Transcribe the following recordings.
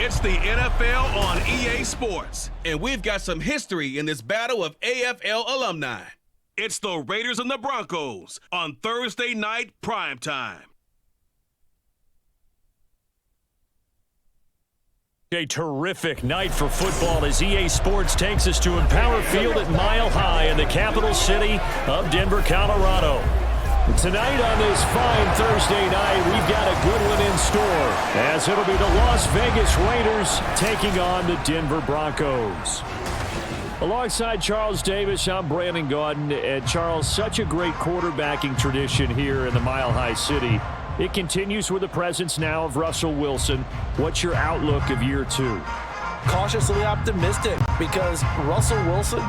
It's the NFL on EA Sports, and we've got some history in this battle of AFL alumni. It's the Raiders and the Broncos on Thursday night primetime. A terrific night for football as EA Sports takes us to Empower Field at Mile High in the capital city of Denver, Colorado. Tonight on this fine Thursday night, we've got a good one in store, as it'll be the Las Vegas Raiders taking on the Denver Broncos. Alongside Charles Davis, I'm Brandon Gaudin. And Charles, such a great quarterbacking tradition here in the Mile High City. It continues with the presence now of Russell Wilson. What's your outlook of year two? Cautiously optimistic, because Russell Wilson,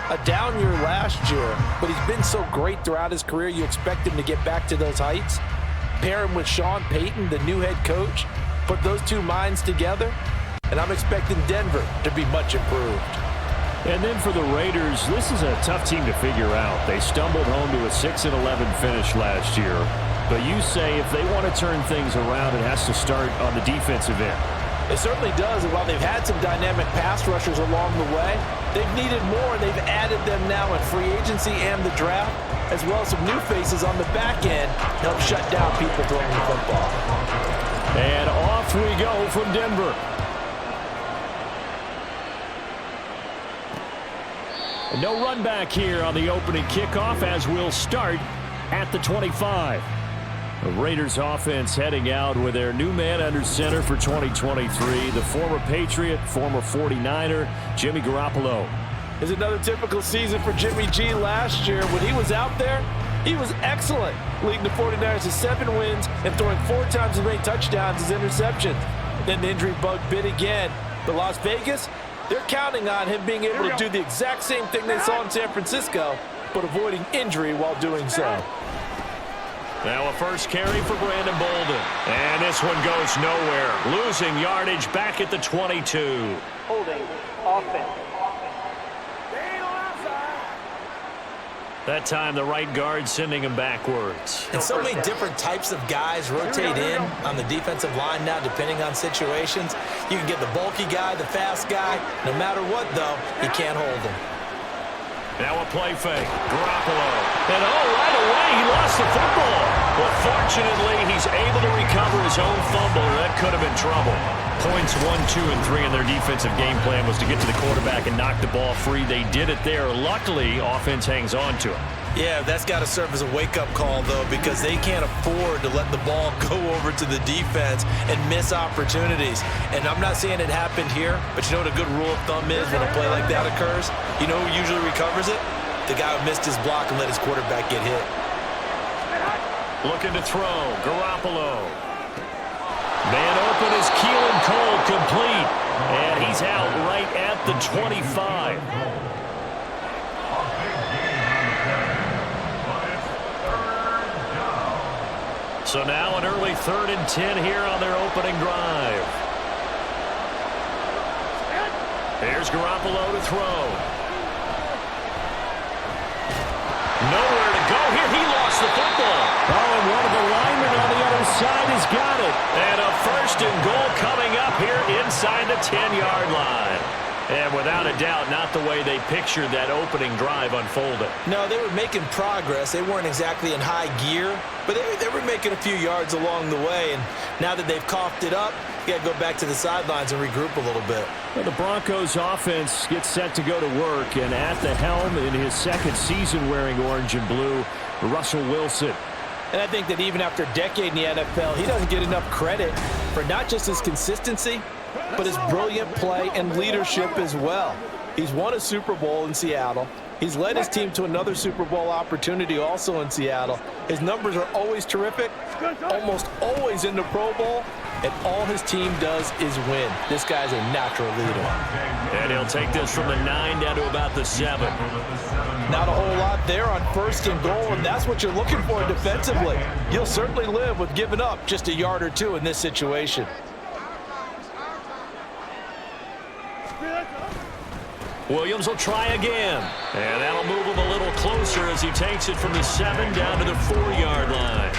a down year last year, but he's been so great throughout his career, you expect him to get back to those heights. Pair him with Sean Payton, the new head coach, put those two minds together, and I'm expecting Denver to be much improved. And then for the Raiders, this is a tough team to figure out. They stumbled home to a 6-11 finish last year. But you say if they want to turn things around, it has to start on the defensive end. It certainly does, and while they've had some dynamic pass rushers along the way, they've needed more, and they've added them now in free agency and the draft, as well as some new faces on the back end to help shut down people throwing the football. And off we go from Denver. No run back here on the opening kickoff, as we'll start at the 25. The Raiders offense heading out with their new man under center for 2023, the former Patriot, former 49er, Jimmy Garoppolo. It's another typical season for Jimmy G last year. When he was out there, he was excellent, leading the 49ers to 7 wins and throwing 4 times as many touchdowns as interceptions. Then the injury bug bit again. But Las Vegas, they're counting on him being able to do the exact same thing they saw in San Francisco, but avoiding injury while doing so. Now a first carry for Brandon Bolden. And this one goes nowhere. Losing yardage back at the 22. Holding offense. That time the right guard sending him backwards. And so many different types of guys rotate in on the defensive line now depending on situations. You can get the bulky guy, the fast guy. No matter what, though, you can't hold him. Now a play fake. Garoppolo. And right away he lost the football. Well, fortunately, he's able to recover his own fumble. That could have been trouble. Points 1, 2, and 3 in their defensive game plan was to get to the quarterback and knock the ball free. They did it there. Luckily, offense hangs on to it. Yeah, that's got to serve as a wake-up call, though, because they can't afford to let the ball go over to the defense and miss opportunities. And I'm not saying it happened here, but you know what a good rule of thumb is when a play like that occurs? You know who usually recovers it? The guy who missed his block and let his quarterback get hit. Looking to throw. Garoppolo. Man open is Keelan Cole, complete. And he's out right at the 25. So now an early 3rd and 10 here on their opening drive. Here's Garoppolo to throw. Nowhere to go here. He lost the football. Oh, and one of the linemen on the other side has got it. And a 1st and goal coming up here inside the 10-yard line. And without a doubt, not the way they pictured that opening drive unfolded. No, they were making progress. They weren't exactly in high gear, but they were making a few yards along the way. And now that they've coughed it up, you got to go back to the sidelines and regroup a little bit. Well, the Broncos offense gets set to go to work, and at the helm in his 2nd season wearing orange and blue, Russell Wilson. And I think that even after a decade in the NFL, he doesn't get enough credit for not just his consistency, but his brilliant play and leadership as well. He's won a Super Bowl in Seattle. He's led his team to another Super Bowl opportunity also in Seattle. His numbers are always terrific, almost always in the Pro Bowl, and all his team does is win. This guy's a natural leader. And he'll take this from the 9 down to about the 7. Not a whole lot there on 1st and goal, and that's what you're looking for defensively. You'll certainly live with giving up just a yard or 2 in this situation. Williams will try again. And that'll move him a little closer as he takes it from the 7 down to the 4-yard line.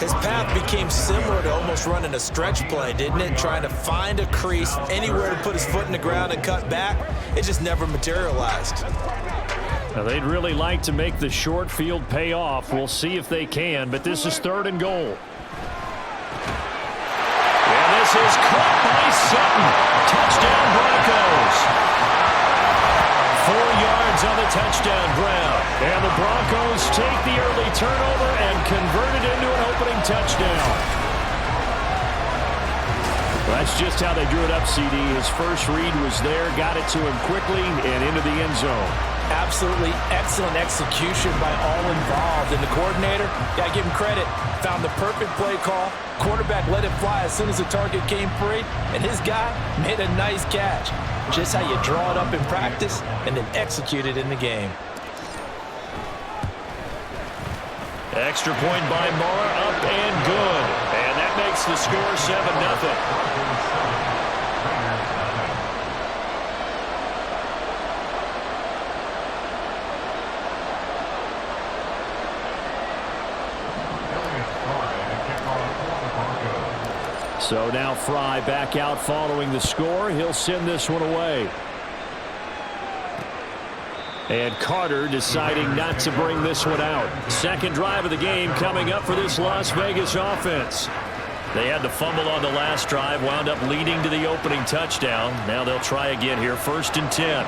His path became similar to almost running a stretch play, didn't it? Trying to find a crease, anywhere to put his foot in the ground and cut back. It just never materialized. Now, they'd really like to make the short field pay off. We'll see if they can, but this is 3rd and goal. And this is caught by Sutton. Touchdown, Broncos. 4 yards on the touchdown ground. And the Broncos take the early turnover and convert it into an opening touchdown. Well, that's just how they drew it up, CD. His first read was there, got it to him quickly, and into the end zone. Absolutely excellent execution by all involved. And the coordinator, got to give him credit, found the perfect play call. Quarterback let it fly as soon as the target came free, and his guy made a nice catch. Just how you draw it up in practice and then execute it in the game. Extra point by Moore, up and good. And that makes the score 7-0. So now Fry back out following the score. He'll send this one away. And Carter deciding not to bring this one out. Second drive of the game coming up for this Las Vegas offense. They had to fumble on the last drive, wound up leading to the opening touchdown. Now they'll try again here, 1st and 10.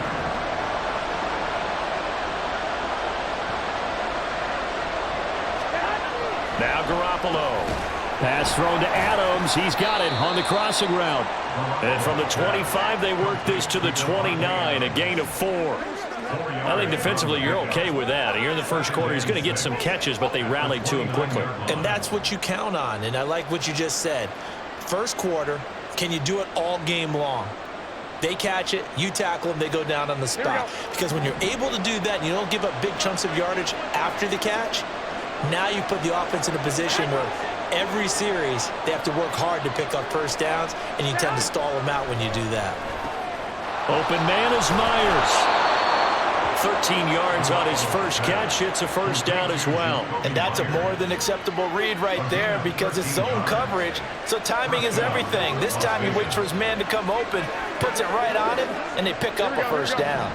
Now Garoppolo. Pass thrown to Adams. He's got it on the crossing route. And from the 25, they work this to the 29, a gain of 4. I think defensively you're okay with that. Here in the first quarter, he's going to get some catches, but they rallied to him quickly. And that's what you count on, and I like what you just said. First quarter, can you do it all game long? They catch it, you tackle them, they go down on the spot. Because when you're able to do that and you don't give up big chunks of yardage after the catch, now you put the offense in a position where every series they have to work hard to pick up first downs, and you tend to stall them out when you do that. Open man is Myers. 13 yards on his first catch. It's a first down as well. And that's a more than acceptable read right there because it's zone coverage, so timing is everything. This time he waits for his man to come open, puts it right on him, and they pick up a first down.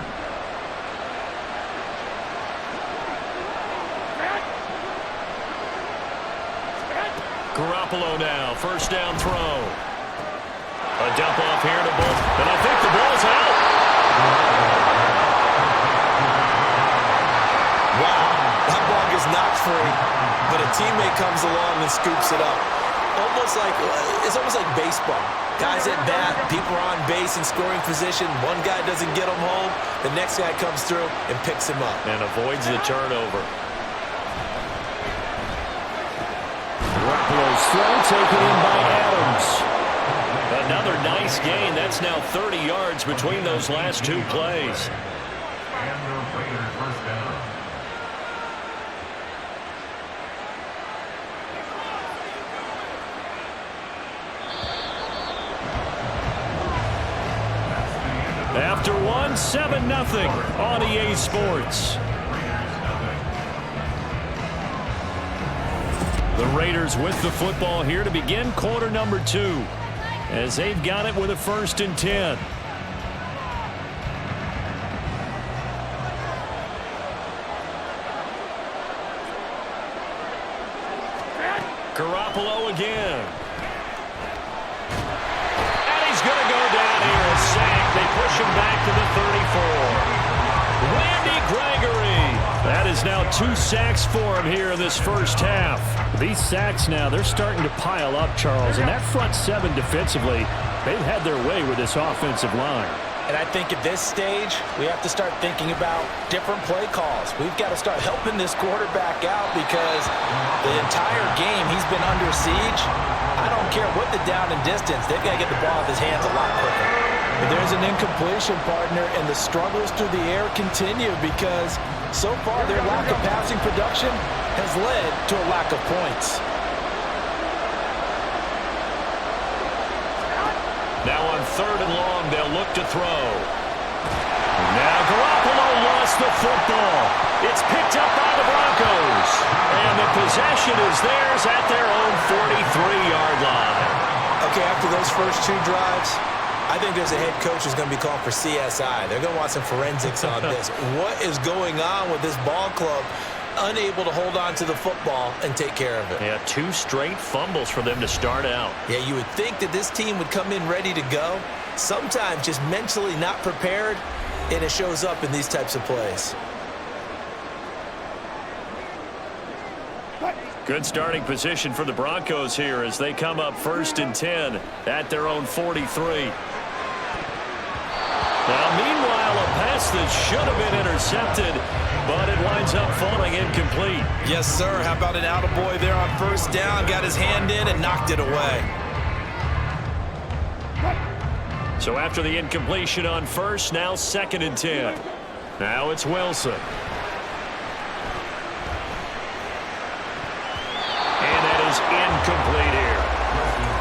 Garoppolo now, first down throw. A dump off here to Bull, and I think the ball's out. Wow, that ball gets knocked free, but a teammate comes along and scoops it up. It's almost like baseball. Guys at bat, people are on base in scoring position. One guy doesn't get him home, the next guy comes through and picks him up. And avoids the turnover. Garoppolo's throw taken in by Adams. Another nice gain. That's now 30 yards between those last two plays. After one, 7-0 on EA Sports. The Raiders with the football here to begin quarter number 2 as they've got it with a 1st and 10. Garoppolo again. And he's going to go down here, a sack. They push him back to the 34. Randy Gregory. That is now 2 sacks for him here in this first half. These sacks now, they're starting to pile up, Charles. And that front 7 defensively, they've had their way with this offensive line. And I think at this stage, we have to start thinking about different play calls. We've got to start helping this quarterback out because the entire game he's been under siege. I don't care what the down and distance. They've got to get the ball in his hands a lot quicker. But there's an incompletion, partner, and the struggles through the air continue because so far their lack of passing production has led to a lack of points. Now on 3rd and long, they'll look to throw. Now Garoppolo lost the football. It's picked up by the Broncos. And the possession is theirs at their own 43-yard line. Okay, after those first 2 drives, I think there's a head coach who's going to be called for CSI. They're going to want some forensics on this. What is going on with this ball club? Unable to hold on to the football and take care of it. Yeah, 2 straight fumbles for them to start out. Yeah, you would think that this team would come in ready to go. Sometimes just mentally not prepared, and it shows up in these types of plays. Good starting position for the Broncos here as they come up 1st and 10 at their own 43. Now, meanwhile, a pass that should have been intercepted, but it winds up falling incomplete. Yes, sir. How about an attaboy there on 1st down? Got his hand in and knocked it away. So after the incompletion on 1st, now 2nd and 10. Now it's Wilson. And that is incomplete here.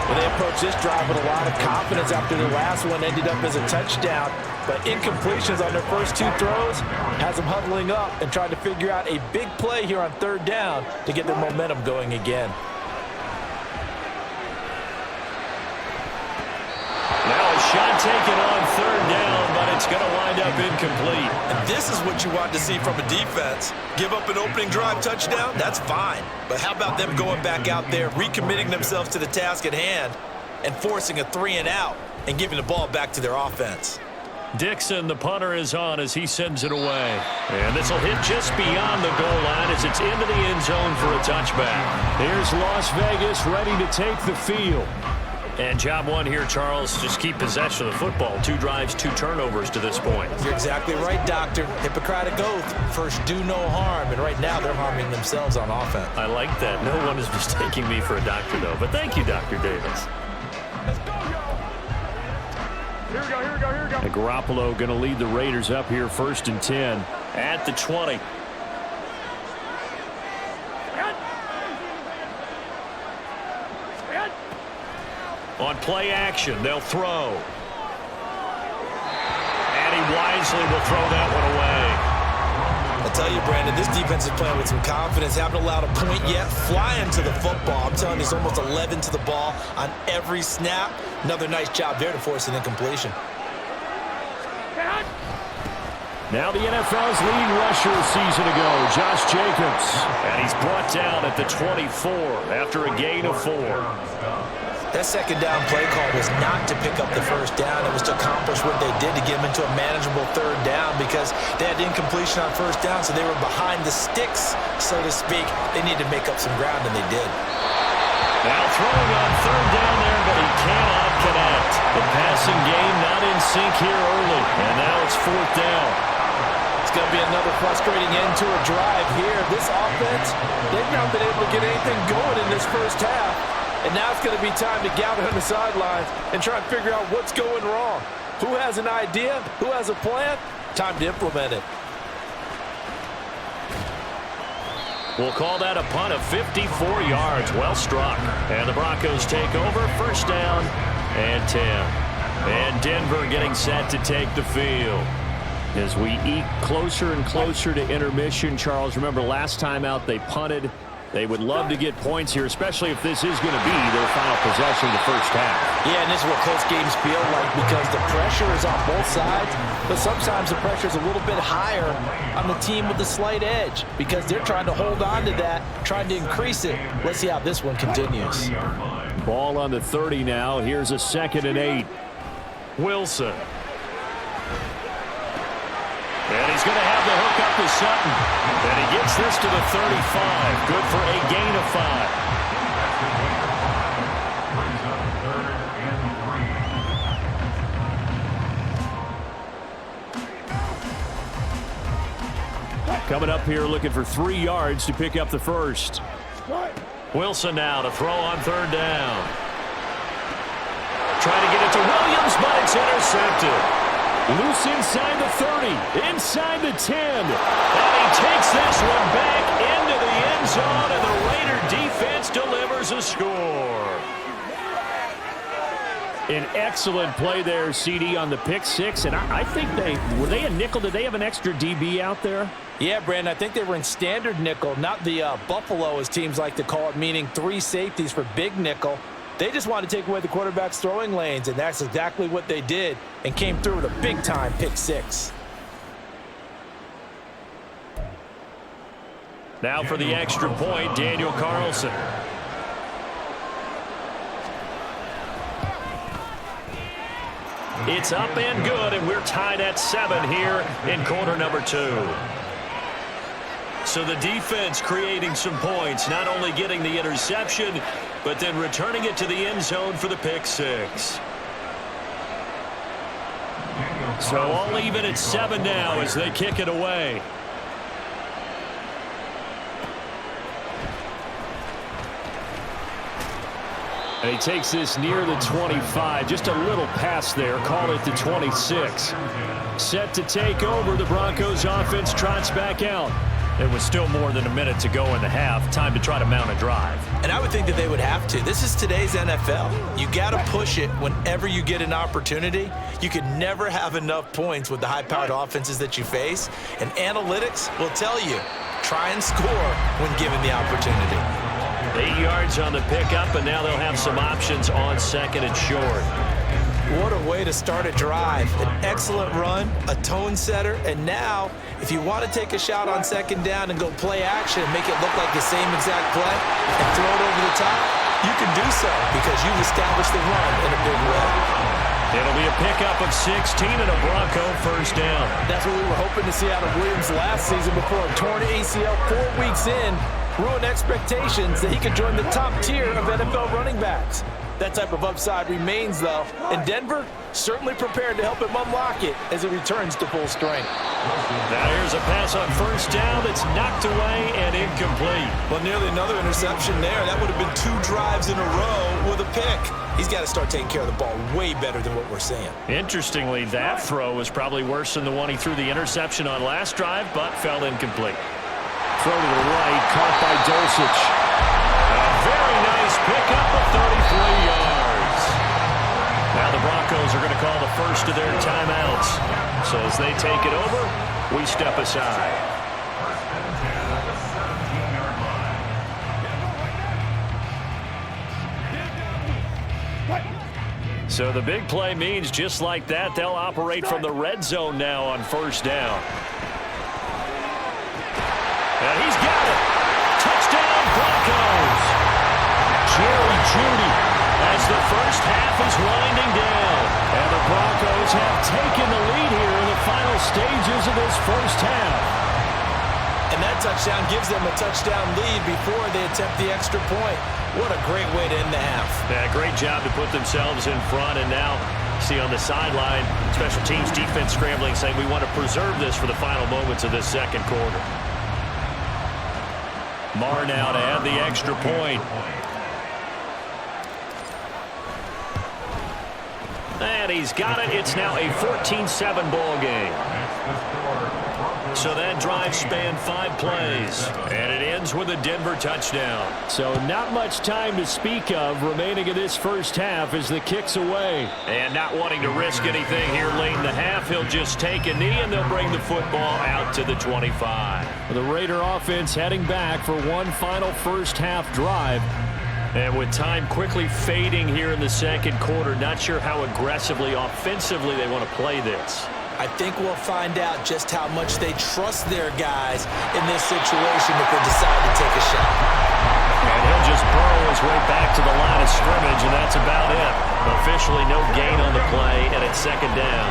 Well, they approached this drive with a lot of confidence after the last one ended up as a touchdown. But incompletions on their first 2 throws has them huddling up and trying to figure out a big play here on 3rd down to get their momentum going again. Now a shot taken on 3rd down, but it's going to wind up incomplete. And this is what you want to see from a defense. Give up an opening drive touchdown, that's fine. But how about them going back out there, recommitting themselves to the task at hand, and forcing a 3-and-out and giving the ball back to their offense. Dixon, the punter, is on as he sends it away. And this will hit just beyond the goal line as it's into the end zone for a touchback. Here's Las Vegas ready to take the field. And job 1 here, Charles, just keep possession of the football. 2 drives, 2 turnovers to this point. You're exactly right, Doctor. Hippocratic oath. First, do no harm. And right now, they're harming themselves on offense. I like that. No one is mistaking me for a doctor, though. But thank you, Dr. Davis. Here we go. And Garoppolo going to lead the Raiders up here 1st and 10 at the 20. On play action, they'll throw. And he wisely will throw that one away. I'll tell you, Brandon, this defense is playing with some confidence. Haven't allowed a point yet. Flying to the football. I'm telling you, it's almost 11 to the ball on every snap. Another nice job there to force an incompletion. Now the NFL's lead rusher a season ago, Josh Jacobs. And he's brought down at the 24 after a gain of 4. That 2nd down play call was not to pick up the 1st down. It was to accomplish what they did to get them into a manageable 3rd down because they had incompletion on 1st down, so they were behind the sticks, so to speak. They needed to make up some ground, and they did. Now throwing on 3rd down there, but he cannot connect. The passing game not in sync here early, and now it's 4th down. It's going to be another frustrating end to a drive here. This offense, they've not been able to get anything going in this first half. And now it's going to be time to gather on the sidelines and try and figure out what's going wrong. Who has an idea? Who has a plan? Time to implement it. We'll call that a punt of 54 yards. Well struck. And the Broncos take over. 1st down and 10. And Denver getting set to take the field. As we eke closer and closer to intermission, Charles, remember last time out they punted. They would love to get points here, especially if this is going to be their final possession of the first half. Yeah, and this is what close games feel like because the pressure is on both sides, but sometimes the pressure is a little bit higher on the team with the slight edge because they're trying to hold on to that, trying to increase it. Let's see how this one continues. Ball on the 30 now. Here's a 2nd and 8. Wilson. And he's going to have the hook up to Sutton. And he gets this to the 35. Good for a gain of 5. Coming up here looking for 3 yards to pick up the 1st. Wilson now to throw on 3rd down. Trying to get it to Williams, but it's intercepted. Loose inside the 30, inside the 10. And he takes this one back into the end zone, and the Raider defense delivers a score. An excellent play there, CD, on the pick six. And I think were they a nickel? Did they have an extra DB out there? Yeah, Brandon, I think they were in standard nickel, not the Buffalo, as teams like to call it, meaning 3 safeties for big nickel. They just wanted to take away the quarterback's throwing lanes, and that's exactly what they did, and came through with a big-time pick six. Now for the extra point, Daniel Carlson. It's up and good, and we're tied at 7 here in quarter number 2. So the defense creating some points, not only getting the interception, but then returning it to the end zone for the pick six. So all even at 7 now as they kick it away. And he takes this near the 25. Just a little pass there. Call it the 26. Set to take over. The Broncos offense trots back out. It was still more than a minute to go in the half. Time to try to mount a drive. And I would think that they would have to. This is today's NFL. You got to push it whenever you get an opportunity. You can never have enough points with the high-powered offenses that you face. And analytics will tell you, try and score when given the opportunity. 8 yards on the pickup, and now they'll have some options on second and short. What a way to start a drive. An excellent run, a tone setter, and now if you want to take a shot on second down and go play action and make it look like the same exact play and throw it over the top, you can do so because you've established the run in a big way. It'll be a pickup of 16 and a Bronco first down. That's what we were hoping to see out of Williams last season before a torn ACL 4 weeks in. Ruined expectations that he could join the top tier of NFL running backs. That type of upside remains, though, and Denver certainly prepared to help him unlock it as he returns to full strength. Now here's a pass on first down that's knocked away and incomplete. Well, nearly another interception there. That would have been 2 drives in a row with a pick. He's got to start taking care of the ball way better than what we're seeing. Interestingly, that throw was probably worse than the one he threw the interception on last drive, but fell incomplete. Throw to the right, caught by Dulcich. A very nice pickup of 33 yards. Now the Broncos are going to call the first of their timeouts. So as they take it over, we step aside. So the big play means just like that, they'll operate from the red zone now on first down. And he's got it. Touchdown, Broncos. Jerry Jeudy as the first half is winding down. And the Broncos have taken the lead here in the final stages of this first half. And that touchdown gives them a touchdown lead before they attempt the extra point. What a great way to end the half. Yeah, great job to put themselves in front. And now, see on the sideline, special teams defense scrambling, saying we want to preserve this for the final moments of this second quarter. Marr now to add the extra point. And he's got it. It's now a 14-7 ball game. So that drive spanned 5 plays. And it ends with a Denver touchdown. So not much time to speak of remaining in this first half as the kick's away. And not wanting to risk anything here late in the half, he'll just take a knee and they'll bring the football out to the 25. The Raider offense heading back for one final first half drive. And with time quickly fading here in the second quarter, not sure how aggressively, offensively they want to play this. I think we'll find out just how much they trust their guys in this situation if they decide to take a shot. And he'll just burrow his way back to the line of scrimmage, and that's about it. Officially no gain on the play, and it's second down.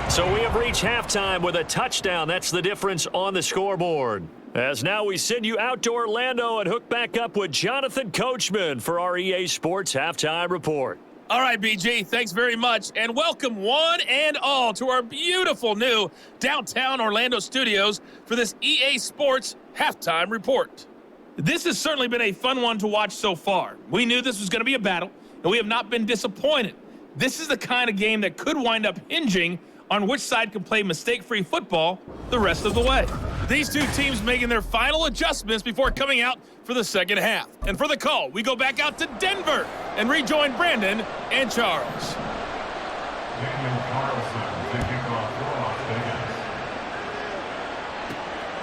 So we have reached halftime with a touchdown. That's the difference on the scoreboard. As now we send you out to Orlando and hook back up with Jonathan Coachman for our EA Sports Halftime Report. All right, BG, thanks very much, and welcome one and all to our beautiful new downtown Orlando studios for this EA Sports Halftime Report. This has certainly been a fun one to watch so far. We knew this was going to be a battle, and we have not been disappointed. This is the kind of game that could wind up hinging on which side can play mistake-free football the rest of the way. These two teams making their final adjustments before coming out for the second half. And for the call, we go back out to Denver and rejoin Brandon and Charles.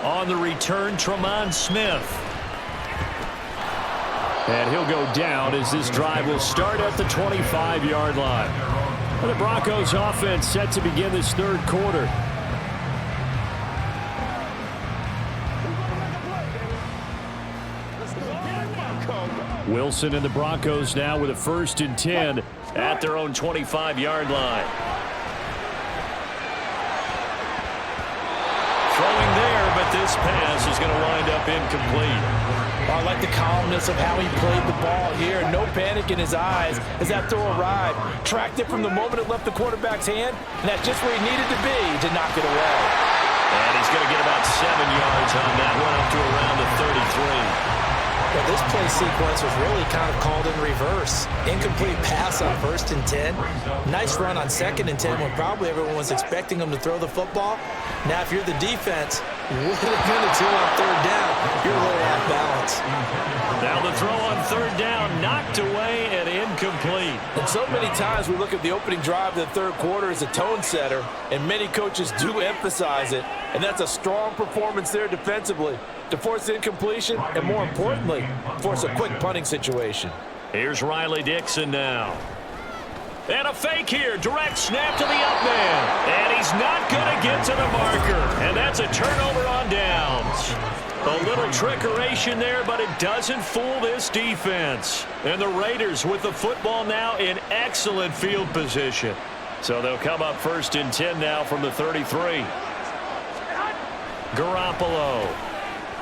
On the return, Tremont Smith. And he'll go down as this drive will start at the 25-yard line. And the Broncos offense set to begin this third quarter. Wilson and the Broncos now with a 1st and 10 at their own 25-yard line. Throwing there, but this pass is going to wind up incomplete. I like the calmness of how he played the ball here. No panic in his eyes as that throw arrived. Tracked it from the moment it left the quarterback's hand, and that's just where he needed to be to knock it away. And he's going to get about 7 yards on that one up to around the 33. Well, this play sequence was really kind of called in reverse. Incomplete pass on 1st and 10. Nice run on 2nd and 10 when probably everyone was expecting him to throw the football. Now, if you're the defense, with a minute 2 on 3rd down, you're really off balance. Now the throw on 3rd down, knocked away and incomplete. And so many times we look at the opening drive of the 3rd quarter as a tone setter, and many coaches do emphasize it, and that's a strong performance there defensively to force incompletion and, more importantly, force a quick punting situation. Here's Riley Dixon now. And a fake here. Direct snap to the up man. And he's not going to get to the marker. And that's a turnover on downs. A little trickeration there, but it doesn't fool this defense. And the Raiders with the football now in excellent field position. So they'll come up 1st and 10 now from the 33. Garoppolo.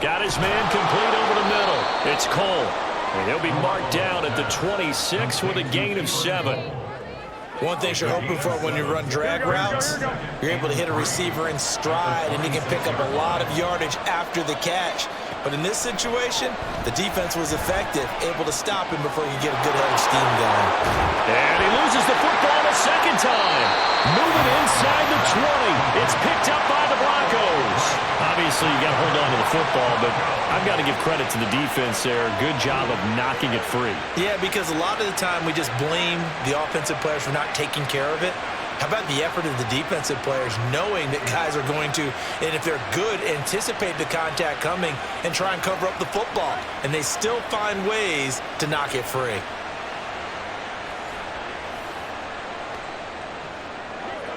Got his man complete over the middle. It's Cole. And he'll be marked down at the 26 with a gain of 7. One thing you're hoping for when you run drag routes, you're able to hit a receiver in stride, and he can pick up a lot of yardage after the catch. But in this situation, the defense was effective, able to stop him before you get a good head of steam going. And he loses the football a second time. Moving inside the 20. It's picked up by the Broncos. Obviously, you got to hold on to the football, but I've got to give credit to the defense there. Good job of knocking it free. Yeah, because a lot of the time we just blame the offensive players for not taking care of it. How about the effort of the defensive players knowing that guys are going to, and if they're good, anticipate the contact coming and try and cover up the football. And they still find ways to knock it free.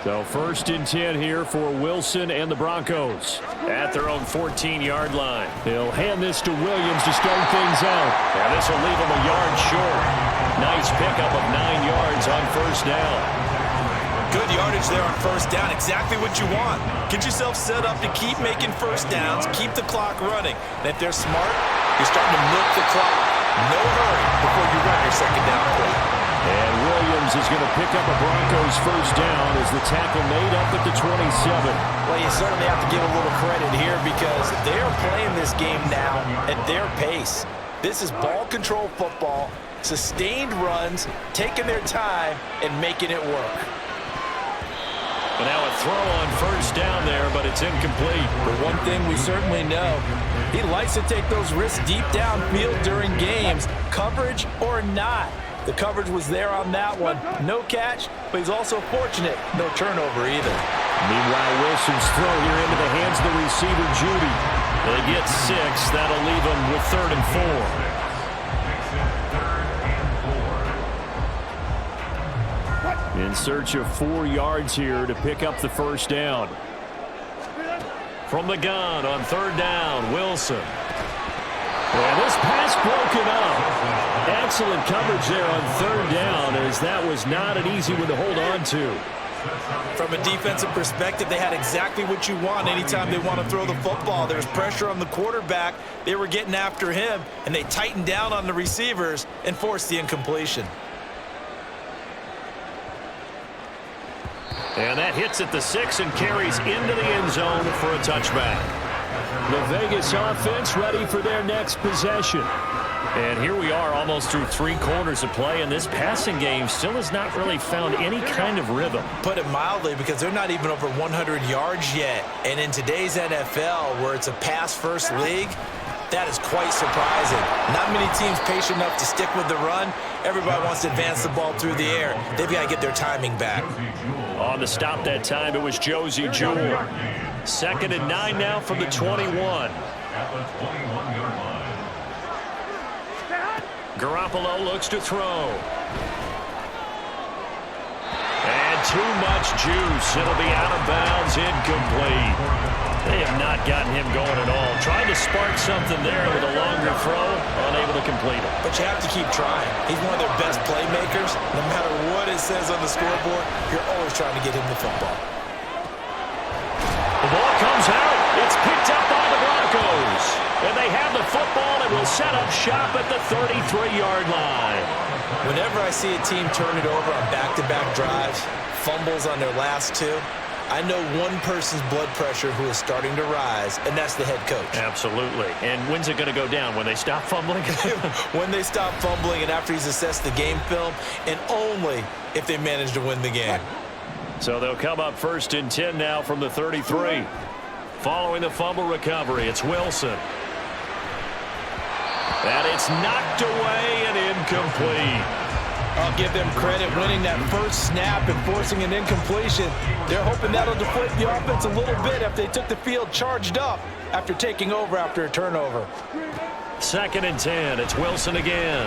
So 1st and 10 here for Wilson and the Broncos at their own 14-yard line. They'll hand this to Williams to start things out. And this will leave them a yard short. Nice pickup of 9 yards on 1st down. Good yardage there on 1st down. Exactly what you want. Get yourself set up to keep making 1st downs, keep the clock running. And if they're smart, you're starting to milk the clock. No hurry before you run your 2nd down play. And Williams is going to pick up a Broncos 1st down as the tackle made up at the 27. Well, you certainly have to give a little credit here because they're playing this game now at their pace. This is ball control football, sustained runs, taking their time, and making it work. And now a throw on 1st down there, but it's incomplete. But one thing we certainly know, he likes to take those risks deep downfield during games, coverage or not. The coverage was there on that one. No catch, but he's also fortunate. No turnover either. Meanwhile, Wilson's throw here into the hands of the receiver, Judy. They get 6. That'll leave them with 3rd and 4. In search of 4 yards here to pick up the 1st down. From the gun on 3rd down, Wilson. And this pass broken up. Excellent coverage there on 3rd down as that was not an easy one to hold on to. From a defensive perspective, they had exactly what you want anytime they want to throw the football. There's pressure on the quarterback. They were getting after him, and they tightened down on the receivers and forced the incompletion. And that hits at the 6 and carries into the end zone for a touchback. The Vegas offense ready for their next possession. And here we are almost through 3 quarters of play, and this passing game still has not really found any kind of rhythm. Put it mildly, because they're not even over 100 yards yet. And in today's NFL, where it's a pass-first league, that is quite surprising. Not many teams patient enough to stick with the run. Everybody wants to advance the ball through the air. They've got to get their timing back. On the stop that time, it was Josie Jewell. 2nd and 9 now from the 21. Garoppolo looks to throw. And too much juice. It'll be out of bounds, incomplete. They have not gotten him going at all. Tried to spark something there with a longer throw, unable to complete it. But you have to keep trying. He's one of their best playmakers. No matter what it says on the scoreboard, you're always trying to get him the football. The ball comes out. It's picked up by the Broncos. And they have the football and will set up shop at the 33-yard line. Whenever I see a team turn it over on back-to-back drives, fumbles on their last 2, I know one person's blood pressure who is starting to rise, and that's the head coach. Absolutely. And when's it going to go down? When they stop fumbling? When they stop fumbling and after he's assessed the game film, and only if they manage to win the game. So they'll come up 1st and 10 now from the 33. Following the fumble recovery, it's Wilson. And it's knocked away and incomplete. I'll give them credit winning that first snap and forcing an incompletion. They're hoping that'll deflate the offense a little bit if they took the field charged up after taking over after a turnover. 2nd and 10. It's Wilson again.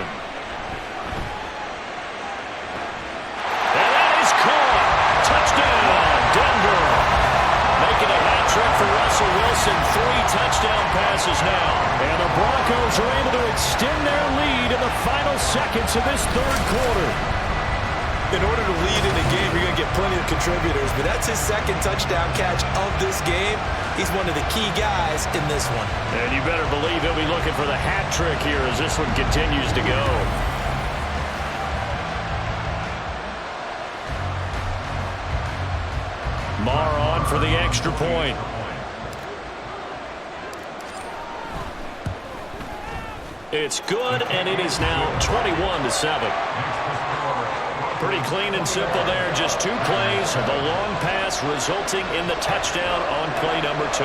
And that is caught. Touchdown, Denver. Making a hat trick for Russell Wilson. 3 touchdown passes now. And the Broncos are able to extend their lead in the final seconds of this 3rd quarter. In order to lead in a game, you're going to get plenty of contributors, but that's his 2nd touchdown catch of this game. He's one of the key guys in this one. And you better believe he'll be looking for the hat trick here as this one continues to go. Marr on for the extra point. It's good, and it is now 21-7. Pretty clean and simple there. Just 2 plays. The long pass resulting in the touchdown on play number 2.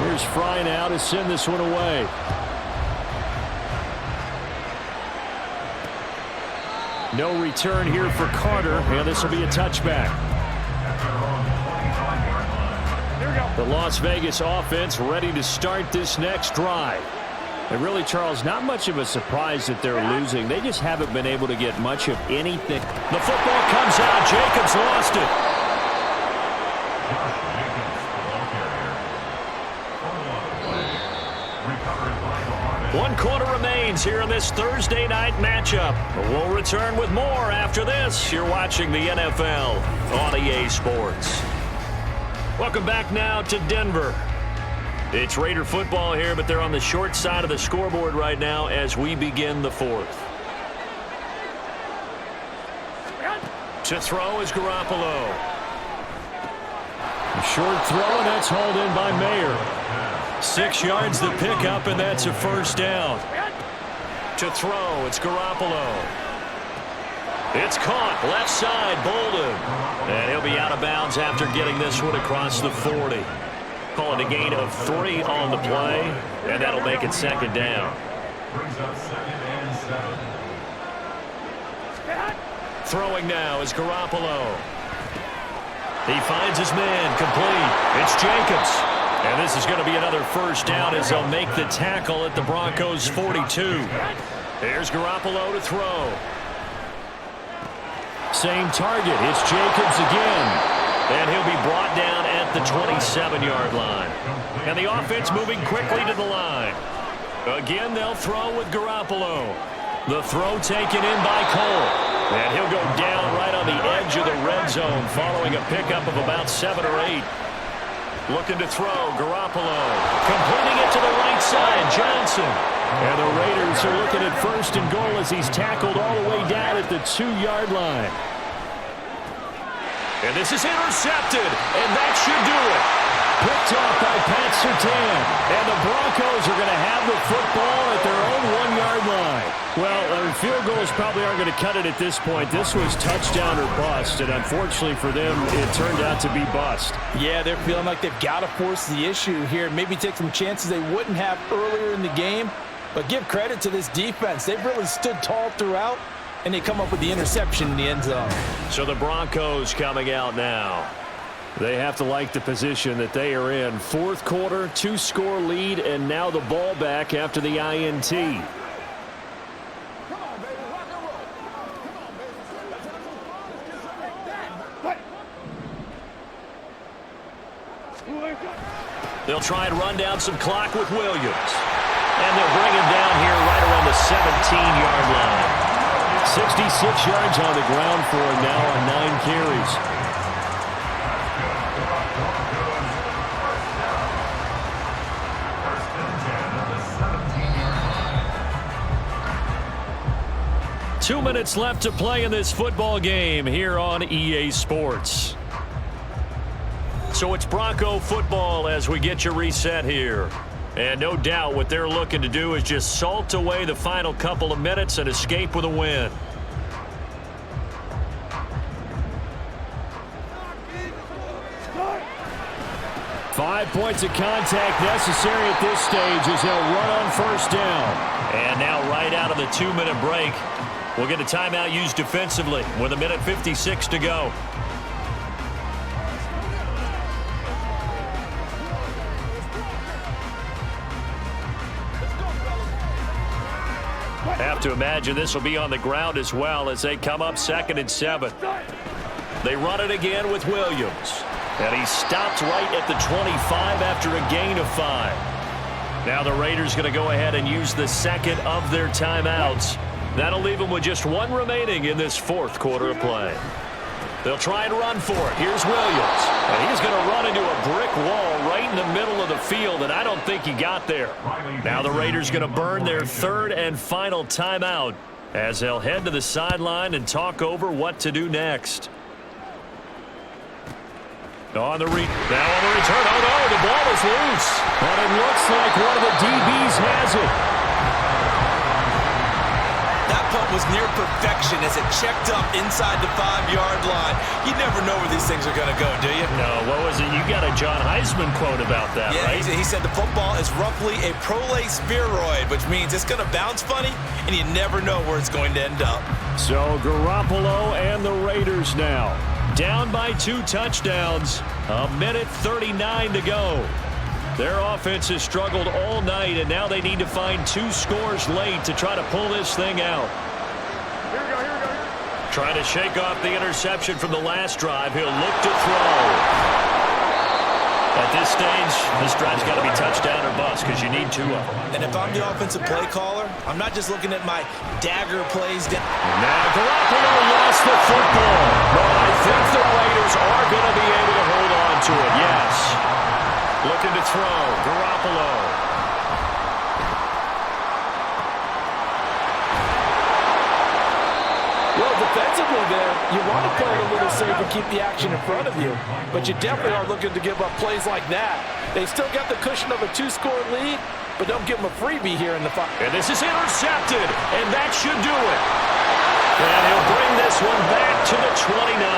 Here's Fry now to send this one away. No return here for Carter, and this will be a touchback. The Las Vegas offense ready to start this next drive. And really, Charles, not much of a surprise that they're losing. They just haven't been able to get much of anything. The football comes out. Jacobs lost it. One quarter remains here in this Thursday night matchup. We'll return with more after this. You're watching the NFL on EA Sports. Welcome back now to Denver. It's Raider football here, but they're on the short side of the scoreboard right now as we begin the 4th. To throw is Garoppolo. A short throw, and that's hauled in by Mayer. 6 yards the pickup, and that's a 1st down. To throw, it's Garoppolo. It's caught, left side, Bolden. And he'll be out of bounds after getting this one across the 40. Call it a gain of 3 on the play, and that'll make it 2nd down. Throwing now is Garoppolo. He finds his man, complete. It's Jacobs. And this is going to be another 1st down as they'll make the tackle at the Broncos' 42. Here's Garoppolo to throw. Same target. It's Jacobs again. And he'll be brought down at the 27-yard line. And the offense moving quickly to the line. Again, they'll throw with Garoppolo. The throw taken in by Cole. And he'll go down right on the edge of the red zone following a pickup of about 7 or 8. Looking to throw, Garoppolo. Completing it to the right side, Johnson. And the Raiders are looking at 1st and goal as he's tackled all the way down at the 2-yard line. And this is intercepted, and that should do it. Picked off by Pat Surtain. And the Broncos are going to have the football at their own 1-yard line. Well, field goals probably aren't going to cut it at this point. This was touchdown or bust, and unfortunately for them, it turned out to be bust. Yeah, they're feeling like they've got to force the issue here. Maybe take some chances they wouldn't have earlier in the game. But give credit to this defense. They've really stood tall throughout, and they come up with the interception in the end zone. So the Broncos coming out now. They have to like the position that they are in. Fourth quarter, 2-score lead, and now the ball back after the INT. They'll try and run down some clock with Williams. And they'll bring him down here right around the 17-yard line. 66 yards on the ground for him now on 9 carries. Two minutes left to play in this football game here on EA Sports. So it's Bronco football as we get you reset here. And no doubt what they're looking to do is just salt away the final couple of minutes and escape with a win. Five points of contact necessary at this stage as they'll run on first down. And now right out of the 2-minute break, we'll get a timeout used defensively with 1:56 to go. Have to imagine this will be on the ground as well as they come up 2nd and 7. They run it again with Williams. And he stopped right at the 25 after a gain of 5. Now the Raiders going to go ahead and use the second of their timeouts. That'll leave them with just 1 remaining in this fourth quarter of play. They'll try and run for it. Here's Williams. And he's going to run into a brick wall right in the middle of the field, and I don't think he got there. Now the Raiders going to burn their 3rd and final timeout as they'll head to the sideline and talk over what to do next. On the return. Oh, no, the ball is loose. But it looks like one of the DBs has it. That punt was near perfection as it checked up inside the 5-yard line. You never know where these things are going to go, do you? No, what was it? You got a John Heisman quote about that, yeah, right? He said the football is roughly a prolate spheroid, which means it's going to bounce funny, and you never know where it's going to end up. So Garoppolo and the Raiders now. Down by 2 touchdowns. 1:39 to go. Their offense has struggled all night, and now they need to find 2 scores late to try to pull this thing out. Here we go. Trying to shake off the interception from the last drive. He'll look to throw. At this stage, this drive's got to be touchdown or bust because you need 2 of them. And if I'm the offensive play caller, I'm not just looking at my dagger plays down. Now Garoppolo lost the football. But I think the Raiders are going to be able to hold on to it. Yes. Looking to throw. Garoppolo. Well, defensively there, you want to play it a little safe and keep the action in front of you. But you definitely are looking to give up plays like that. They still got the cushion of a 2-score lead, but don't give them a freebie here in the fight. And this is intercepted, and that should do it. And he'll bring this one back to the 29.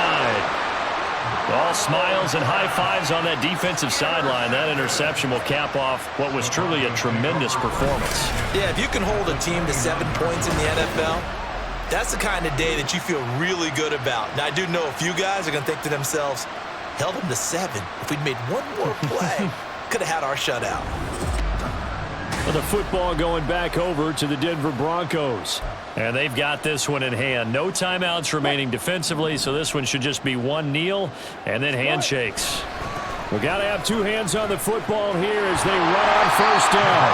All smiles and high fives on that defensive sideline. That interception will cap off what was truly a tremendous performance. Yeah, if you can hold a team to 7 points in the NFL, that's the kind of day that you feel really good about. Now, I do know a few guys are going to think to themselves, held them to 7. If we'd made 1 more play, could have had our shutout. Well, the football going back over to the Denver Broncos. And they've got this one in hand. No timeouts remaining defensively, so this one should just be 1 kneel and then handshakes. We've got to have 2 hands on the football here as they run on first down.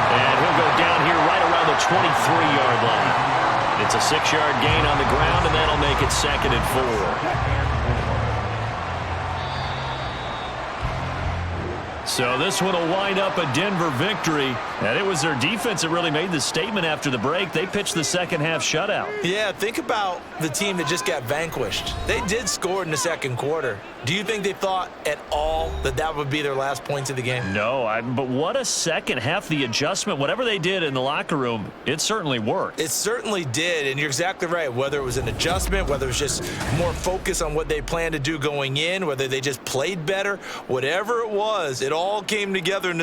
And he'll go down here right around the 23-yard line. It's a 6-yard gain on the ground, and that'll make it 2nd and 4. So this one will wind up a Denver victory And it was their defense that really made the statement after the break. They pitched the second half shutout. Yeah, think about the team that just got vanquished. They did score in the second quarter. Do you think they thought at all that that would be their last points of the game? No, but what a second half. The adjustment, whatever they did in the locker room, it certainly worked. It certainly did, and you're exactly right. Whether it was an adjustment, whether it was just more focus on what they planned to do going in, whether they just played better, whatever it was, it all came together in the